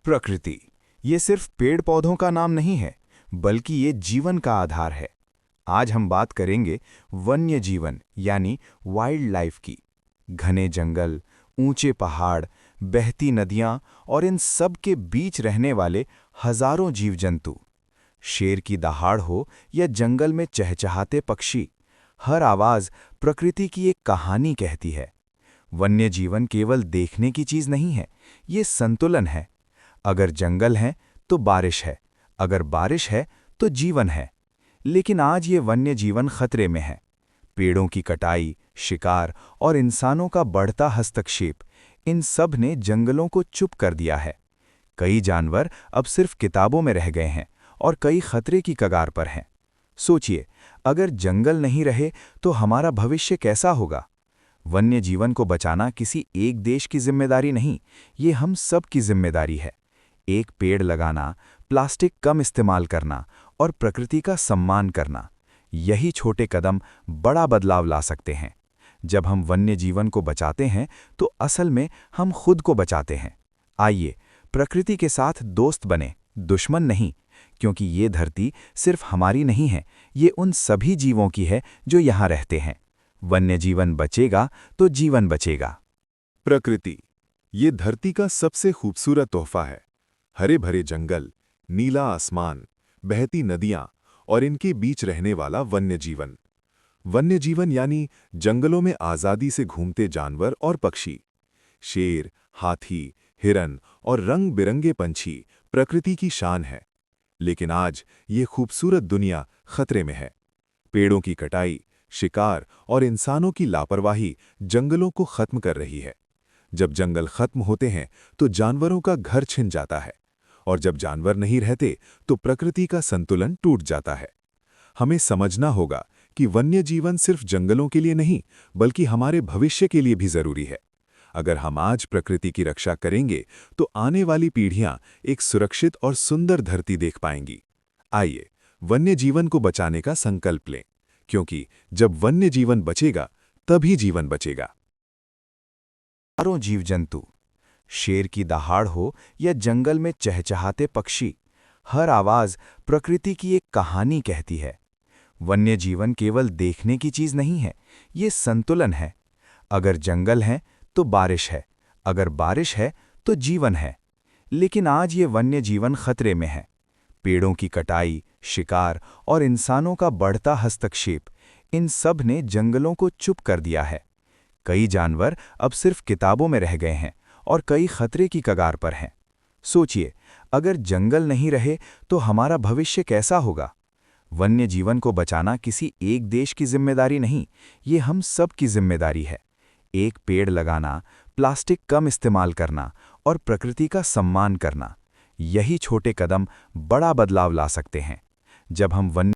प्रकृति ये सिर्फ पेड़ पौधों का नाम नहीं है, बल्कि ये जीवन का आधार है। आज हम बात करेंगे वन्य जीवन यानी वाइल्ड लाइफ की। घने जंगल, ऊंचे पहाड़, बहती नदियां और इन सब के बीच रहने वाले हजारों जीव जंतु। शेर की दहाड़ हो या जंगल में चहचहाते पक्षी, हर आवाज प्रकृति की एक कहानी कहती है। वन्य जीवन केवल देखने की चीज नहीं है, ये संतुलन है। अगर जंगल है तो बारिश है, अगर बारिश है तो जीवन है। लेकिन आज ये वन्य जीवन खतरे में है। पेड़ों की कटाई, शिकार और इंसानों का बढ़ता हस्तक्षेप, इन सब ने जंगलों को चुप कर दिया है। कई जानवर अब सिर्फ किताबों में रह गए हैं और कई खतरे की कगार पर हैं। सोचिए, अगर जंगल नहीं रहे तो हमारा भविष्य कैसा होगा? वन्य जीवन को बचाना किसी एक देश की जिम्मेदारी नहीं, ये हम सब की जिम्मेदारी है। एक पेड़ लगाना, प्लास्टिक कम इस्तेमाल करना और प्रकृति का सम्मान करना, यही छोटे कदम बड़ा बदलाव ला सकते हैं। जब हम वन्य जीवन को बचाते हैं तो असल में हम खुद को बचाते हैं। आइए प्रकृति के साथ दोस्त बने, दुश्मन नहीं, क्योंकि ये धरती सिर्फ हमारी नहीं है, ये उन सभी जीवों की है जो यहाँ रहते हैं। वन्य जीवन बचेगा तो जीवन बचेगा। प्रकृति ये धरती का सबसे खूबसूरत तोहफा है। हरे भरे जंगल, नीला आसमान, बहती नदियां और इनके बीच रहने वाला वन्य जीवन। वन्य जीवन यानी जंगलों में आज़ादी से घूमते जानवर और पक्षी। शेर, हाथी, हिरन और रंग बिरंगे पंछी प्रकृति की शान है। लेकिन आज ये खूबसूरत दुनिया खतरे में है। पेड़ों की कटाई, शिकार और इंसानों की लापरवाही जंगलों को खत्म कर रही है। जब जंगल खत्म होते हैं तो जानवरों का घर छिन जाता है, और जब जानवर नहीं रहते तो प्रकृति का संतुलन टूट जाता है। हमें समझना होगा कि वन्य जीवन सिर्फ जंगलों के लिए नहीं, बल्कि हमारे भविष्य के लिए भी जरूरी है। अगर हम आज प्रकृति की रक्षा करेंगे तो आने वाली पीढ़ियां एक सुरक्षित और सुंदर धरती देख पाएंगी। आइए वन्य जीवन को बचाने का संकल्प लें, क्योंकि जब वन्य जीवन बचेगा तभी जीवन बचेगा। हजारों जीव जंतु, शेर की दहाड़ हो या जंगल में चहचहाते पक्षी, हर आवाज प्रकृति की एक कहानी कहती है। वन्य जीवन केवल देखने की चीज नहीं है, ये संतुलन है। अगर जंगल है तो बारिश है, अगर बारिश है तो जीवन है। लेकिन आज ये वन्य जीवन खतरे में है। पेड़ों की कटाई, शिकार और इंसानों का बढ़ता हस्तक्षेप, इन सब ने जंगलों को चुप कर दिया है। कई जानवर अब सिर्फ किताबों में रह गए हैं और कई खतरे की कगार पर हैं। सोचिए, अगर जंगल नहीं रहे तो हमारा भविष्य कैसा होगा? वन्य जीवन को बचाना किसी एक देश की जिम्मेदारी नहीं, ये हम सब की जिम्मेदारी है। एक पेड़ लगाना, प्लास्टिक कम इस्तेमाल करना और प्रकृति का सम्मान करना, यही छोटे कदम बड़ा बदलाव ला सकते हैं। जब हम वन्य